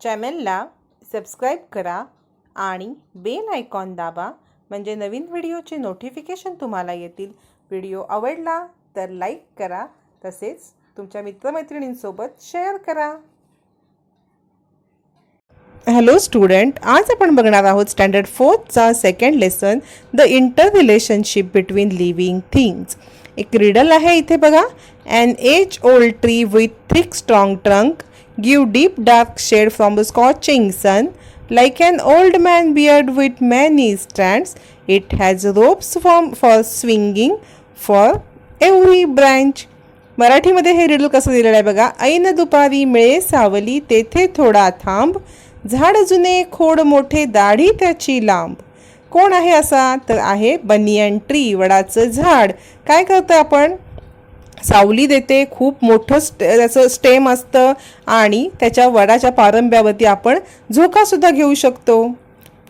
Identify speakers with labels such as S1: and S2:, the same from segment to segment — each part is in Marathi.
S1: चॅनलला सबस्क्राईब करा आणि बेल आयकॉन दाबा म्हणजे नवीन व्हिडिओचे नोटिफिकेशन तुम्हाला येतील। व्हिडिओ आवडला तर लाईक करा, तसेच तुमच्या मित्रमैत्रिणींसोबत शेअर करा। हॅलो स्टुडंट, आज आपण बघणार आहोत स्टँडर्ड 4 चा second lesson the interrelationship between living things. एक रिडल आहे इथे बघा। An age old tree with thick strong trunk give deep dark shade from the scorching sun. Like an old man beard with many strands, it has ropes for swinging for every branch. मराठीमध्ये हे रिडल कसं दिलेलं आहे बघा। ऐन दुपारी मिळे सावली तेथे थोडा थांब, झाड जुने खोड मोठे दाढी त्याची लांब। कोण आहे असा? तर आहे बनियन ट्री, वडाचं झाड। काय करतं आपण? सावली देते, खूप मोठं त्याचं स्टेम असतं आणि त्याच्या वडाच्या पारंब्यावरती आपण झोकासुद्धा घेऊ शकतो।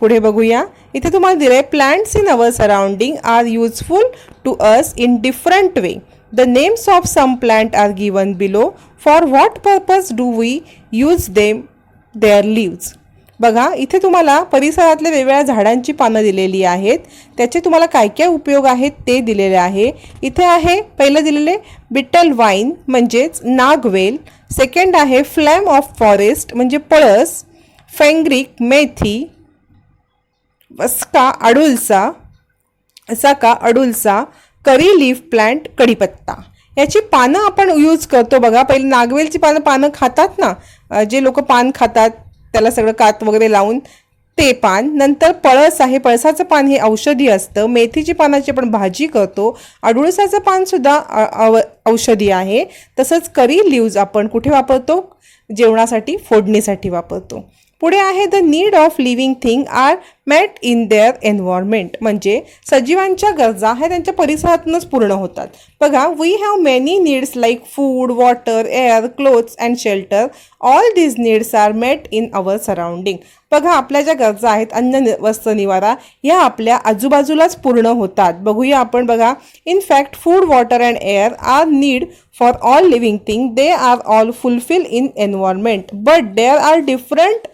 S1: पुढे बघूया, इथे तुम्हाला दिलं आहे plants in our surrounding are useful to us in different way. The names of some plant are given below. For what purpose do we use their leaves. बघा, इथे तुम्हाला परिसरातल्या वेगवेगळ्या झाडांची पानं दिलेली आहेत, त्याचे तुम्हाला काय काय उपयोग आहेत ते दिलेले आहे। इथे आहे पहिलं दिलेले बिटल वाईन म्हणजेच नागवेल, सेकंड आहे फ्लॅम ऑफ फॉरेस्ट म्हणजे पळस, फेंग्रिक मेथी, वस्का अडुलसा, करी लीफ प्लांट कढीपत्ता। याची पानं आपण यूज करतो बघा। पहिले नागवेलची पानं खातात ना, जे लोक पान खातात त्याला सगळं कात वगैरे लावून ते पान। नंतर पळस आहे, पळसाचं पान हे औषधी असतं। मेथीची पानाची आपण भाजी करतो। अडुळसाचं पान सुद्धा औषधी आहे। तसंच करी लीव्ज आपण कुठे वापरतो? जेवणासाठी, फोडणीसाठी वापरतो। पुढे आहे the need of living thing are met in their environment म्हणजे सजीवांच्या गरजा ह्या त्यांच्या परिसरातूनच पूर्ण होतात। बघा, we have many needs like food, water, air, clothes and shelter. All these needs are met in our surrounding. बघा, आपल्या ज्या गरजा आहेत, अन्न, वस्त्र, निवारा, या आपल्या आजूबाजूलाच पूर्ण होतात। बघूया आपण बघा, in fact food, water and air are need for all living thing. They are all fulfil in environment but there are different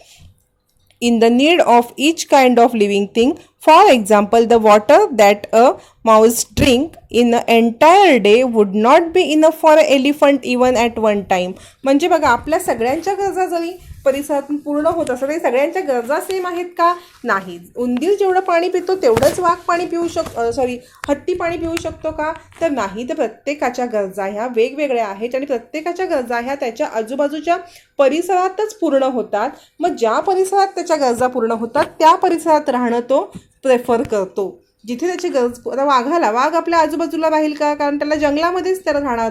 S1: in the need of each kind of living thing. For example, the water that a mouse drink in an entire day would not be enough for an elephant even at one time. म्हणजे बघा, आपल्या सगळ्यांच्या गरजा जरी परिसरातून पूर्ण होत असतात, तरी सगळ्यांच्या गरजा सेम आहेत का? नाही। उंदीर जेवढं पाणी पितो तेवढंच वाघ पाणी पिऊ हत्ती पाणी पिऊ शकतो का? तर नाही। तर प्रत्येकाच्या गरजा ह्या वेगवेगळ्या आहेत आणि प्रत्येकाच्या गरजा ह्या त्याच्या आजूबाजूच्या परिसरातच पूर्ण होतात। मग ज्या परिसरात त्याच्या गरजा पूर्ण होतात त्या परिसरात राहणं तो प्रेफर करतो, जिथे त्याची गरज। आता वाघ आपल्या आजूबाजूला राहील का? कारण त्याला जंगलामध्येच त्याला राहणार,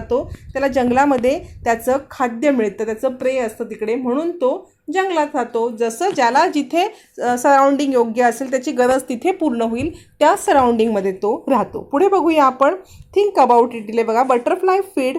S1: त्याला जंगलामध्ये त्याचं खाद्य मिळतं, त्याचं प्रे असतं तिकडे, म्हणून तो जंगलात राहतो। जसं ज्याला जिथे सराउंडिंग योग्य असेल, त्याची गरज तिथे पूर्ण होईल, त्या सराउंडिंगमध्ये तो राहतो। पुढे बघूया आपण, थिंक अबाउट इट दिले बघा। Butterfly feed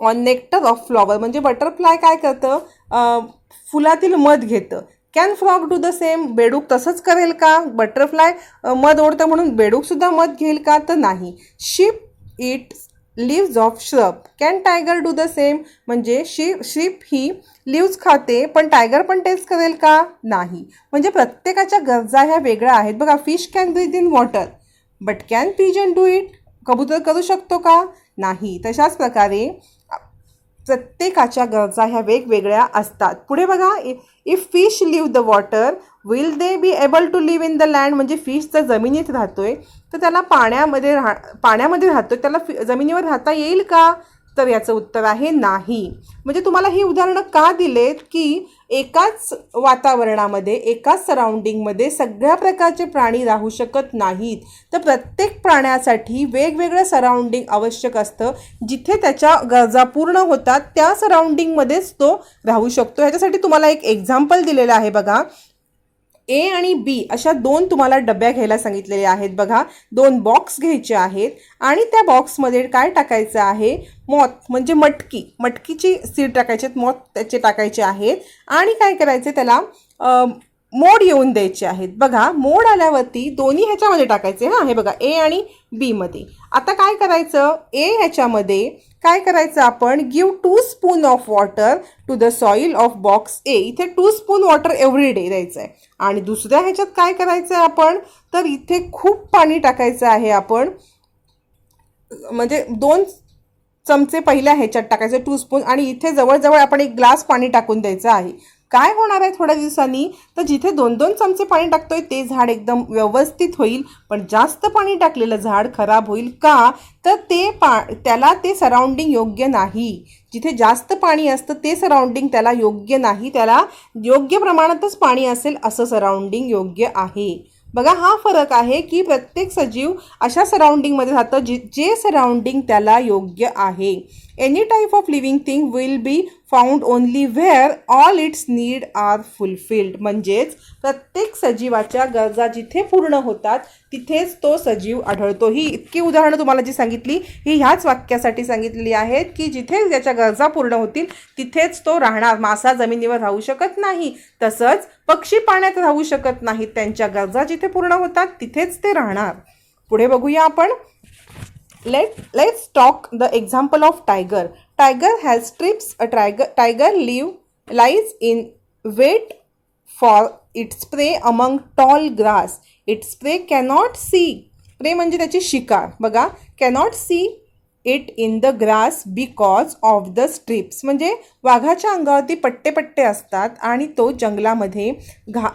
S1: on nectar of flower म्हणजे बटरफ्लाय काय करतं? फुलातील मध घेतं। Can frog do the same. बेडूक तसंच करेल का? बटरफ्लाय मध ओढतं म्हणून बेडूक सुद्धा मध घेईल का? तर नाही। Sheep it lives off shrub. Can tiger do the same म्हणजे शिप ही लिव्ज खाते, पण टायगर पण तेच करेल का? नाही। म्हणजे प्रत्येकाच्या गरजा ह्या वेगळ्या आहेत। बघा, fish can breathe in water but can pigeon do it. कबूतर करू शकतो का? नाही। तशाच प्रकारे प्रत्येकाच्या गरजा ह्या वेगवेगळ्या असतात। पुढे बघा, if fish leave the water will they be able to live in the land म्हणजे फिश जर जमिनीत राहतोय तर त्याला पाण्यामध्ये राहतोय, त्याला जमिनीवर राहता येईल का? तर याचं उत्तर आहे नाही। म्हणजे तुम्हाला ही उदाहरणं का दिलेत की एकाच वातावरणामध्ये, एकाच सराउंडिंगमध्ये सगळ्या प्रकारचे प्राणी राहू शकत नाहीत, तर प्रत्येक प्राण्यासाठी वेगवेगळं सराउंडिंग आवश्यक असतं। जिथे त्याच्या गरजा पूर्ण होतात त्या सराउंडिंगमध्येच तो राहू शकतो। ह्याच्यासाठी तुम्हाला एक एक्झाम्पल दिलेलं आहे बघा। ए आणि बी अशा दोन तुम्हाला डब्या घ्यायला सांगितलेले आहेत बघा। दोन बॉक्स घ्यायचे आहेत आणि त्या बॉक्समध्ये काय टाकायचं आहे? मॉथ म्हणजे मटकीची सीड टाकायचे, मॉथ त्याचे टाकायचे आहेत आणि काय करायचे? त्याला मोड येऊन द्यायचे आहेत. बघा मोड आल्यावरती दोन्ही ह्याच्यामध्ये टाकायचे. हां हे बघा ए आणि बी मध्ये. आता काय करायचं, ए ह्याच्यामध्ये काय करायचं आपण, give 2 spoon of water to the soil of box A. इथे 2 स्पून वॉटर एव्हरी डे द्यायचं आहे. आणि दुसऱ्या ह्याच्यात काय करायचं आहे आपण, तर इथे खूप पाणी टाकायचं आहे आपण, म्हणजे 2 चमचे पहिल्या ह्याच्यात टाकायचं 2 स्पून, आणि इथे जवळजवळ आपण 1 ग्लास पाणी टाकून द्यायचं आहे. काय होणार आहे थोड्या दिवसांनी, तर जिथे 2-2 चमचे पाणी टाकतोय ते झाड एकदम व्यवस्थित होईल, पण जास्त पाणी टाकलेलं झाड खराब होईल. का, तर त्याला ते सराउंडिंग योग्य नाही. जिथे जास्त पाणी असतं ते सराउंडिंग त्याला योग्य नाही, त्याला योग्य प्रमाणातच पाणी असेल असं सराउंडिंग योग्य आहे. बघा हा फरक आहे की प्रत्येक सजीव अशा सराउंडिंगमध्ये राहतं जे सराउंडिंग त्याला योग्य आहे. Any type of living thing will be found only where all its need are fulfilled. म्हणजेच प्रत्येक सजीवाच्या गरजा जिथे पूर्ण होतात तिथेच तो सजीव आढळतो. ही इतकी उदाहरणं तुम्हाला जी सांगितली ही ह्याच वाक्यासाठी सांगितलेली आहेत की जिथे त्याच्या गरजा पूर्ण होतील तिथेच तो राहणार. मासा जमिनीवर राहू शकत नाही, तसंच पक्षी पाण्यात राहू शकत नाहीत. त्यांच्या गरजा जिथे पूर्ण होतात तिथेच ते राहणार. पुढे बघूया आपण. Let's talk the example of tiger. Tiger has strips. A tiger lies in wait for its prey among tall grass. Its prey cannot see. Prey म्हणजे त्याची शिकार. बघा, cannot see it in the grass because of the strips. म्हणजे वाघाच्या अंगावरती पट्टे पट्टे असतात आणि तो जंगलामध्ये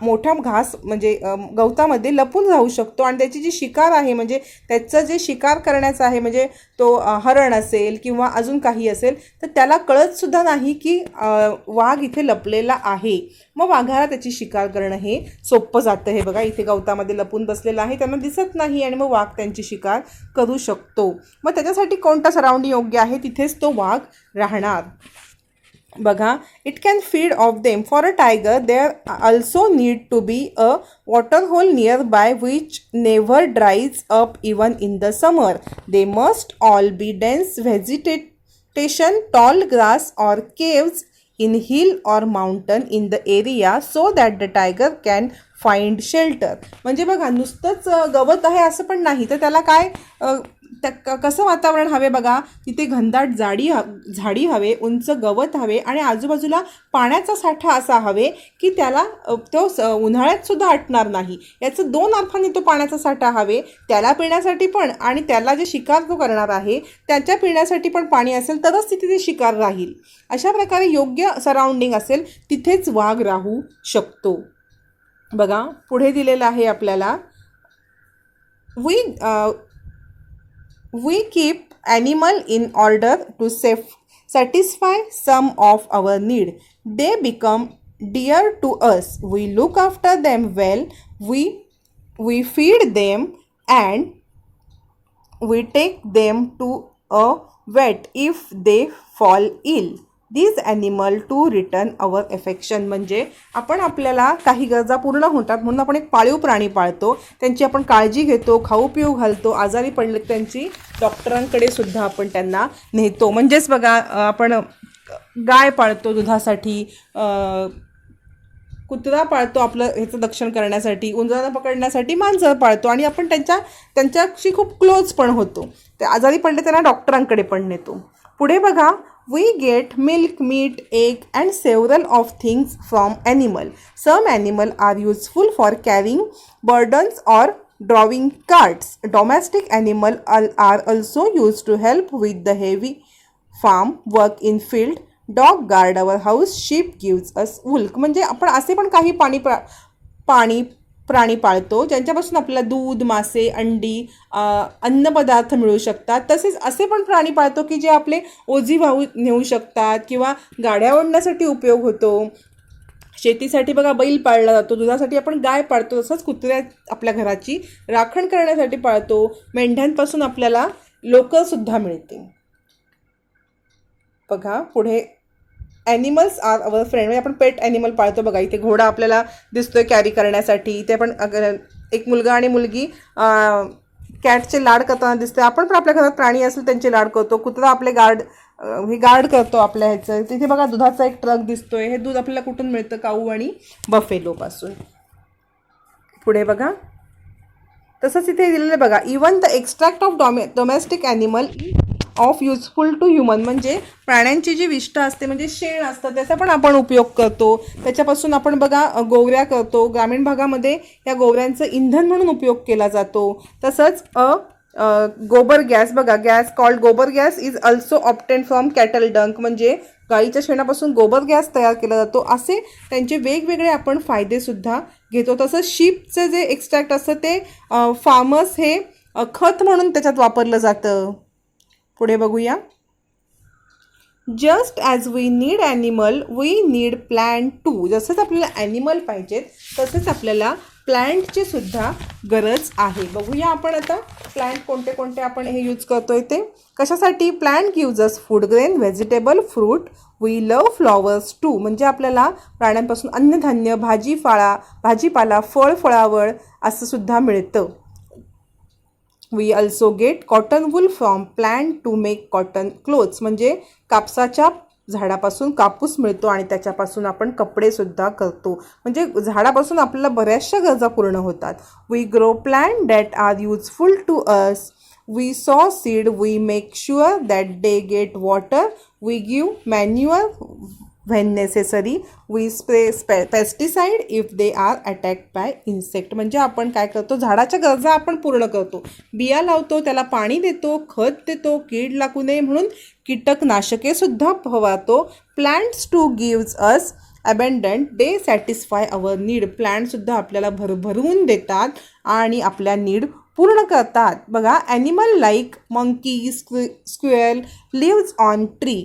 S1: मोठा घास म्हणजे गवतामध्ये लपून राहू शकतो. आणि त्याची जी शिकार आहे म्हणजे त्याचं जे शिकार करण्याचं आहे म्हणजे तो हरण असेल किंवा अजून काही असेल तर त्याला कळतसुद्धा नाही की वाघ इथे लपलेला आहे. मग वाघाला त्याची शिकार करणं हे सोपं जातं. हे बघा इथे गवतामध्ये लपून बसलेलं आहे, त्यांना दिसत नाही आणि मग वाघ त्यांची शिकार करू शकतो. मग त्याच्यासाठी कोणता सराउंडिंग योग्य आहे तिथेच तो वाघ राहणार. बघा, it can feed off them. For a tiger there also need to be a water hole nearby which never dries up even in the summer. They must all be dense vegetation, tall grass or caves in hill or mountain in the area so that the tiger can find shelter. म्हणजे बघा नुसतंच गवत आहे असं पण नाही, तर त्याला काय कसं वातावरण हवे बघा, तिथे घनदाट झाडी हवे, उंच गवत हवे आणि आजूबाजूला पाण्याचा साठा असा हवे की त्याला तो उन्हाळ्यात सुद्धा आटणार नाही. याचं 2 अर्थांनी तो पाण्याचा साठा हवे, त्याला पिण्यासाठी पण आणि त्याला जे शिकार तो करणार आहे त्याच्या पिण्यासाठी पण पाणी असेल तरच तिथे ते शिकार राहील. अशा प्रकारे योग्य सराउंडिंग असेल तिथेच वाघ राहू शकतो. बघा पुढे दिलेलं आहे आपल्याला, We keep animal in order to satisfy some of our need. They become dear to us. We look after them well. We feed them and we take them to a vet if they fall ill. These animal to return our affection. म्हणजे आपण आपल्याला काही गरजा पूर्ण होतात म्हणून आपण एक पाळीव प्राणी पाळतो, त्यांची आपण काळजी घेतो, खाऊ पिऊ घालतो, आजारी पडले त्यांची डॉक्टरांकडे सुद्धा आपण त्यांना नेतो. म्हणजेच बघा आपण गाय पाळतो दुधासाठी, कुत्रा पाळतो आपलं ह्याचं रक्षण करण्यासाठी, उंदरांना पकडण्यासाठी मांजर पाळतो आणि आपण त्यांच्याशी खूप क्लोज पण होतो. ते आजारी पडले त्यांना डॉक्टरांकडे पण नेतो. पुढे बघा, we get milk, meat, egg and several of things from animal. Some animal are useful for carrying burdens or drawing carts. Domestic animal are also used to help with the heavy farm work in field. Dog guard our house. Sheep gives us wool. म्हणजे आपण असे पण काही प्राणी पाळतो ज्यांच्यापासून आपल्याला दूध, मासे, अंडी, अन्नपदार्थ मिळू शकतात. तसेच असे पण प्राणी पाळतो की जे आपले ओझी नेऊ शकतात किंवा गाड्या ओढण्यासाठी उपयोग होतो. शेतीसाठी बघा बैल पाळला जातो, दुधासाठी आपण गाय पाळतो, तसंच कुत्र्या आपल्या घराची राखण करण्यासाठी पाळतो. मेंढ्यांपासून आपल्याला लोकरसुद्धा मिळते. बघा पुढे, ॲनिमल्स आर अवर फ्रेंड. म्हणजे आपण पेट ॲनिमल पाळतो. बघा इथे घोडा आपल्याला दिसतोय कॅरी करण्यासाठी. इथे पण एक मुलगा आणि मुलगी कॅटचे लाड करताना दिसते. आपण पण आपल्या घरात प्राणी असेल त्यांचे लाड करतो. कुत्रा आपले गार्ड करतो आपल्या ह्याचं. तिथे बघा दुधाचा एक ट्रक दिसतोय. हे दूध आपल्याला कुठून मिळतं? काऊ आणि बफेलोपासून. पुढे बघा, तसंच इथे दिलेलं बघा, even the extract of domestic animal of useful to human, म्हणजे प्राण्यांची जी विष्ठा असते म्हणजे शेण असतं त्याचा पण आपण उपयोग करतो. त्याच्यापासून आपण बघा गोवऱ्या करतो. ग्रामीण भागामध्ये या गोवऱ्यांचं इंधन म्हणून उपयोग केला जातो. तसंच गोबर गॅस बघा, gas called gobar gas is also obtain from cattle dung, म्हणजे गाईच्या शेणापासून गोबर गॅस तयार केला जातो. असे त्यांचे वेगवेगळे आपण फायदेसुद्धा घेतो. तसंच शीपचं जे एक्स्ट्रॅक्ट असतं ते फार्मर्स हे खत म्हणून त्याच्यात वापरलं जातं. पुढे बघूया, just as we need animal we need plant too, जसंच आपल्याला ॲनिमल पाहिजेत तसंच आपल्याला प्लॅन्टची सुद्धा गरज आहे. बघूया आपण आता प्लॅन्ट कोणते कोणते आपण हे यूज करतोय ते कशासाठी. Plant gives us food grain, vegetable, fruit, we love flowers too, म्हणजे आपल्याला प्राण्यांपासून अन्नधान्य, भाजीपाला, फळावळ असं सुद्धा मिळतं. We also get cotton wool from plant to make cotton clothes, म्हणजे कापसाच्या झाडापासून कापूस मिळतो आणि त्याच्यापासून आपण कपडेसुद्धा करतो. म्हणजे झाडापासून आपल्याला बऱ्याचशा गरजा पूर्ण होतात. We grow plant that are useful to us, we sow seed, we make sure that they get water, we give manure when necessary, we spray pesticide if they are attacked by insect. म्हणजे आपण काय करतो, झाडाच्या गरजा आपण पूर्ण करतो. बिया लावतो, त्याला पाणी देतो, खत देतो, कीड लागू नये म्हणून कीटकनाशके सुद्धा फवारतो. Plants too gives us abundant, they satisfy our need, प्लांटसुद्धा आपल्याला भरभरून देतात आणि आपल्या नीड पूर्ण करतात. बघा, animal like monkey, squirrel lives on tree,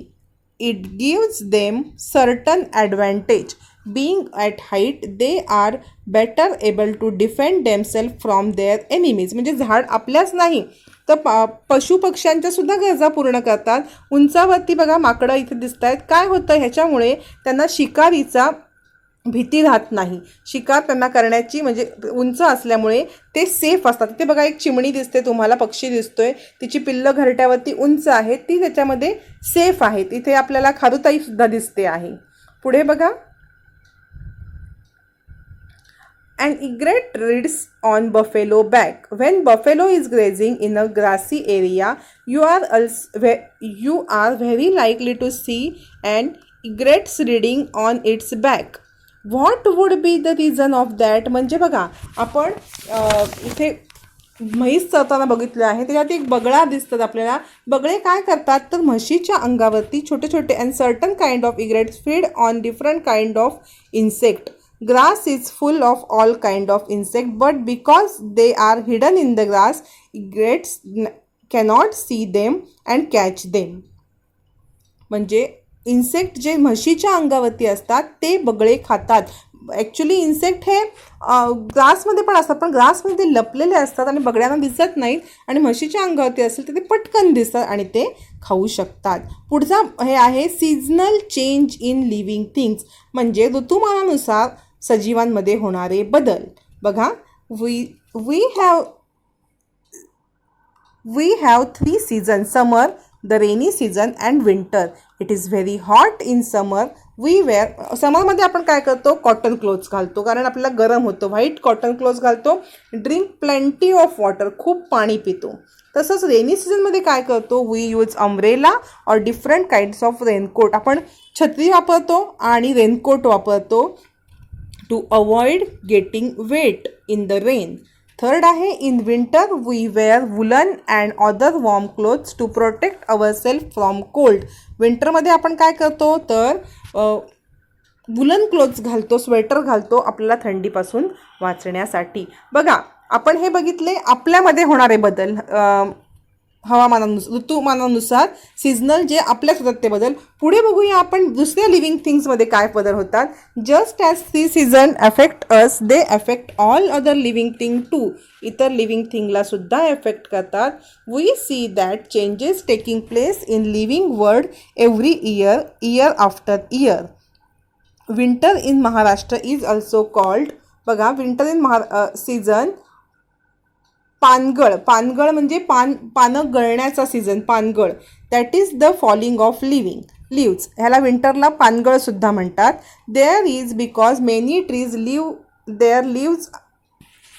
S1: it gives them certain advantage. Being at height, they are better able to defend themselves from their enemies. म्हणजे झाड आपल्याच नाही तर पशु पक्ष्यांच्या सुद्धा गरजा पूर्ण करतात. उंचावरती बघा माकडं इथे दिसत आहेत. काय होतं, ह्याच्यामुळे त्यांना शिकारीचा भीती राहत नाही. शिकार त्यांना करण्याची म्हणजे उंच असल्यामुळे ते सेफ असतात. ते बघा, एक चिमणी दिसते तुम्हाला, पक्षी दिसतोय, तिची पिल्लं घरट्यावरती उंच आहेत, ती त्याच्यामध्ये सेफ आहेत. इथे आपल्याला खारुताई सुद्धा दिसते आहे. पुढे बघा, an egret reads on buffalo back. When buffalo is grazing in a grassy area, you are very likely to see an egret reading on its back. What would be the reason of that? म्हणजे बघा, आपण इथे म्हैस चरताना बघितलं आहे, त्याच्यात एक बगळा दिसतात आपल्याला. बगळे काय करतात तर म्हशीच्या अंगावरती छोटे छोटे and certain kind of egrets feed on different kind of insect. Grass is full of all kind of insect, but because they are hidden in the grass, egrets cannot see them and catch them. म्हणजे इन्सेक्ट जे म्हशीच्या अंगावरती असतात ते बगळे खातात. ॲक्च्युली इन्सेक्ट हे ग्रासमध्ये पण असतात, पण ग्रासमध्ये ते लपलेले असतात आणि बगड्यांना दिसत नाहीत, आणि म्हशीच्या अंगावरती असेल तर ते पटकन दिसतात आणि ते खाऊ शकतात. पुढचा हे आहे seasonal change in living things, म्हणजे ऋतुमानानुसार सजीवांमध्ये होणारे बदल. बघा, we have 3 season, summer, the rainy season and winter. It is very hot in summer, समरमध्ये आपण काय करतो, कॉटन क्लोथ्स घालतो कारण आपल्याला गरम होतं, व्हाईट कॉटन क्लोथ्स घालतो. ड्रिंक प्लेंटी ऑफ वॉटर, खूप पाणी पितो. तसंच रेनी सीझनमध्ये काय करतो, we use umbrella or different kinds of raincoat, आपण छत्री वापरतो आणि रेनकोट वापरतो to avoid getting wet in the rain. Third आहे, in winter we wear woollen and other warm clothes to protect our self from cold. विंटरमध्ये आपण काय करतो तर वुलन क्लोथ्स घालतो, स्वेटर घालतो आपल्याला थंडीपासून वाचण्यासाठी. बघा, आपण हे बघितले आपल्यामध्ये होणारे बदल, ऋतुमानानुसार सीझनल जे आपल्या होतात ते बदल. पुढे बघूया आपण दुसऱ्या लिव्हिंग थिंग्समध्ये काय बदल होतात. Just as see season affect us, they affect all other living thing too. इतर लिव्हिंग थिंगला सुद्धा एफेक्ट करतात. We see that changes taking place in living world every year after year. Winter in Maharashtra is also called, बघा, विंटर इन सीझन पानगळ म्हणजे पानं गळण्याचा सीझन, पानगळ. That is the falling of leaves. ह्याला विंटरला पानगळ सुद्धा म्हणतात. There is because many trees leave there lives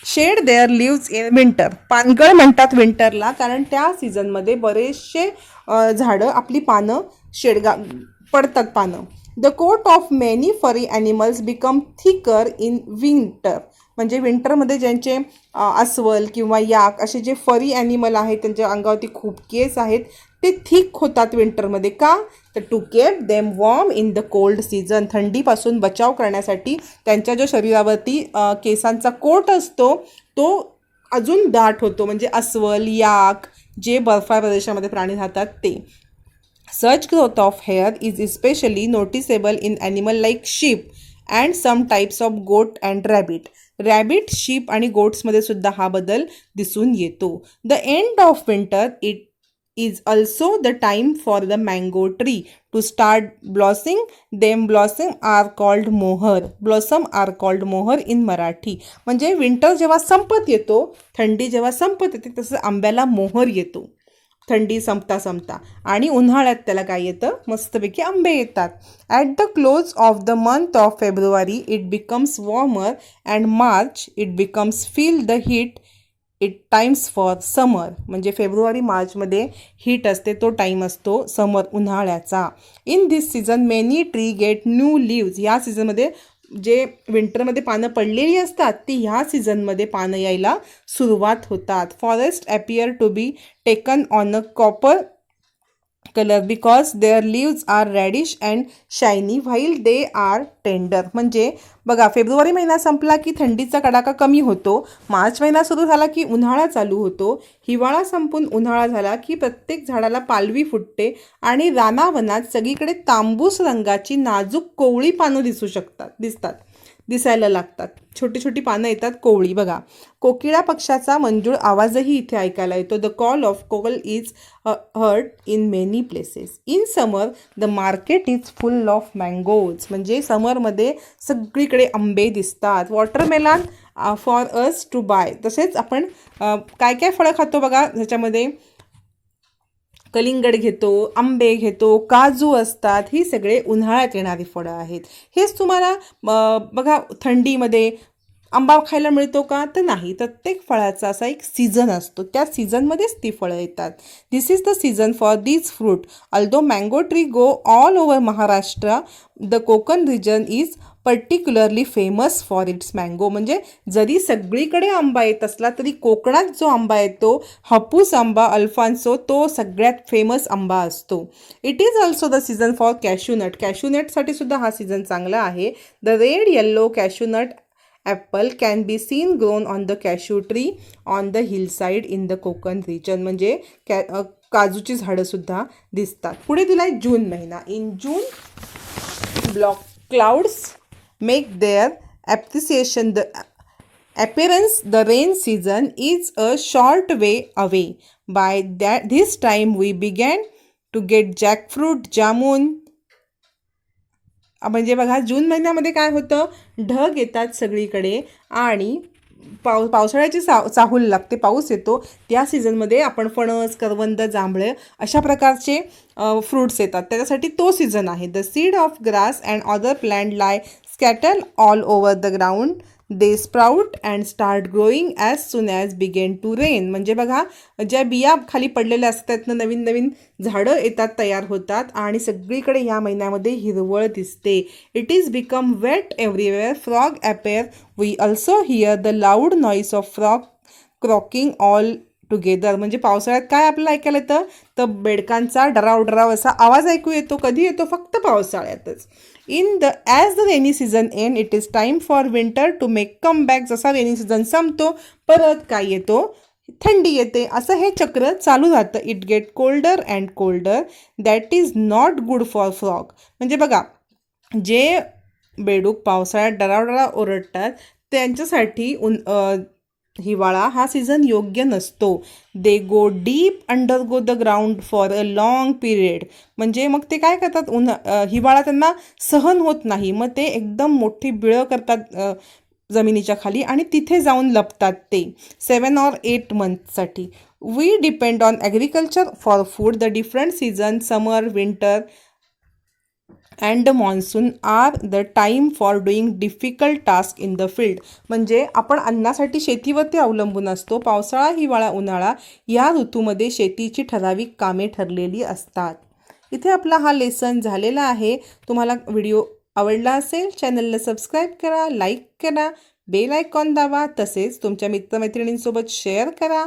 S1: shed their leaves in winter. पानगळ म्हणतात विंटरला, कारण त्या सीझनमध्ये बरेचसे झाडं आपली पानं पडतात पानं. द कोट ऑफ मेनी फरी animals become thicker in winter. म्हणजे विंटरमध्ये ज्यांचे अस्वल किंवा याक असे जे फरी ॲनिमल आहेत, त्यांच्या अंगावरती खूप केस आहेत, ते थिक होतात विंटरमध्ये. का? तर to keep them warm in the cold season. थंडीपासून बचाव करण्यासाठी त्यांच्या जो शरीरावरती केसांचा कोट असतो तो अजून दाट होतो. म्हणजे अस्वल, याक, जे बर्फाळ प्रदेशामध्ये प्राणी राहतात ते. Such growth of hair is especially noticeable in animal like sheep and some types of goat and rabbit. Rabbit, ship आणि गोट्समध्ये सुद्धा हा बदल दिसून येतो. The end of winter it is also the time for the mango tree to start blossoming. Them blossom are called मोहर. Blossom are called मोहर in मराठी. म्हणजे विंटर जेव्हा संपत येतो, थंडी जेव्हा संपत येते, तसं आंब्याला मोहर येतो थंडी संपता आणि उन्हाळ्यात त्याला काय येतं, मस्तपैकी आंबे येतात. At the close of the month of February it becomes warmer and March it becomes feel the heat it times for summer. म्हणजे फेब्रुवारी मार्चमध्ये हीट असते, तो टाईम असतो समर, उन्हाळ्याचा. In this season many tree get new leaves. या सीझनमध्ये जे विंटरमध्ये पानं पडलेली असतात ती ह्या सीझनमध्ये पानं यायला सुरुवात होतात. Forest appear to be taken on a copper colour because their leaves are reddish and shiny while they are tender. म्हणजे बघा, फेब्रुवारी महिना संपला की थंडीचा कडाका कमी होतो, मार्च महिना सुरू झाला की उन्हाळा चालू होतो, हिवाळा संपून उन्हाळा झाला की प्रत्येक झाडाला पालवी फुटते आणि रानावनात सगळीकडे तांबूस रंगाची नाजूक कोवळी पानं दिसायला लागतात. छोटी छोटी पानं येतात, कोवळी. बघा, कोकिळा पक्षाचा मंजूळ आवाजही इथे ऐकायला येतो. The call of koel is heard in many places. In summer the market is full of mangoes. म्हणजे समरमध्ये सगळीकडे आंबे दिसतात. Watermelon for us to buy. तसेच आपण काय काय फळं खातो बघा, ह्याच्यामध्ये कलिंगड घेतो, आंबे घेतो, काजू असतात. ही सगळे उन्हाळ्यात येणारी फळं आहेत. हेच तुम्हाला बघा थंडीमध्ये आंबा खायला मिळतो का? तर नाही. प्रत्येक फळाचा असा एक सीझन असतो, त्या सीझनमध्येच ती फळं येतात. This is the season for these fruit. Although mango tree go all over Maharashtra, the Konkan region is particularly famous for its mango. म्हणजे जरी सगळीकडे आंबा येत असला तरी कोकणात जो आंबा येतो, हापूस आंबा अल्फान्सो, तो सगळ्यात फेमस आंबा असतो. It is also the season for cashew nut. कॅश्यूनटसाठी सुद्धा हा सीझन चांगला आहे. The red yellow cashew apple can be seen grown on the cashew tree on the hillside in the Konkan region. म्हणजे काजूची झाडंसुद्धा दिसतात. पुढे दिलाय जून महिना. In June clouds make their appearance. The rain season is a short way away. By this time we began to get jackfruit, jamun. म्हणजे बघा, जून महिन्यामध्ये काय होतं, ढग येतात सगळीकडे आणि पावसाळ्याची चाहूल लागते, पाऊस येतो. त्या सीझनमध्ये आपण फणस, करवंद, जांभळे अशा प्रकारचे फ्रूट्स येतात. त्याच्यासाठी तो सीझन आहे. The seed of grass and other plant lie scattered all over the ground. They sprout and start growing as soon as begin to rain. म्हणजे बघा, ज्या बिया खाली पडलेल्या असतात त्यातनं नवीन नवीन झाडं येतात, तयार होतात आणि सगळीकडे ह्या महिन्यामध्ये हिरवळ दिसते. It is become wet everywhere. Frog appear. We also hear the loud noise of frog croaking all together. म्हणजे पावसाळ्यात काय आपल्याला ऐकायला येतं, तर बेडकांचा डराव असा आवाज ऐकू येतो. कधी येतो? फक्त पावसाळ्यातच. As the rainy season end it is time for winter to make come back. जसा रेनी सीझन संपतो परत काय येतो, थंडी येते. असं हे चक्र चालू राहतं. It get colder and colder. That is not good for frog. म्हणजे बघा, जे बेडूक पावसाळ्यात डराव ओरडतात त्यांच्यासाठी हिवाळा हा सीझन योग्य नसतो. They go deep under go the ground for a long period. म्हणजे मग ते काय करतात, हिवाळा त्यांना सहन होत नाही, मग ते एकदम मोठी बिळं करतात जमिनीच्या खाली आणि तिथे जाऊन लपतात ते 7 or 8 मंथसाठी. We depend on agriculture for food. The different season, summer, winter and the monsoon are the time for doing difficult task in the field. म्हणजे आपण अन्नासाठी शेतीवरती अवलंबून असतो. पावसाळा, हिवाळा, उन्हाळा या ऋतूमध्ये शेतीची ठराविक कामे ठरलेली असतात. इथे आपला हा लेसन झालेला आहे. तुम्हाला व्हिडिओ आवडला असेल चॅनलला सबस्क्राईब करा, लाईक करा, बेल आयकॉन दाबा, तसेच तुमच्या मित्रमैत्रिणींसोबत शेअर करा.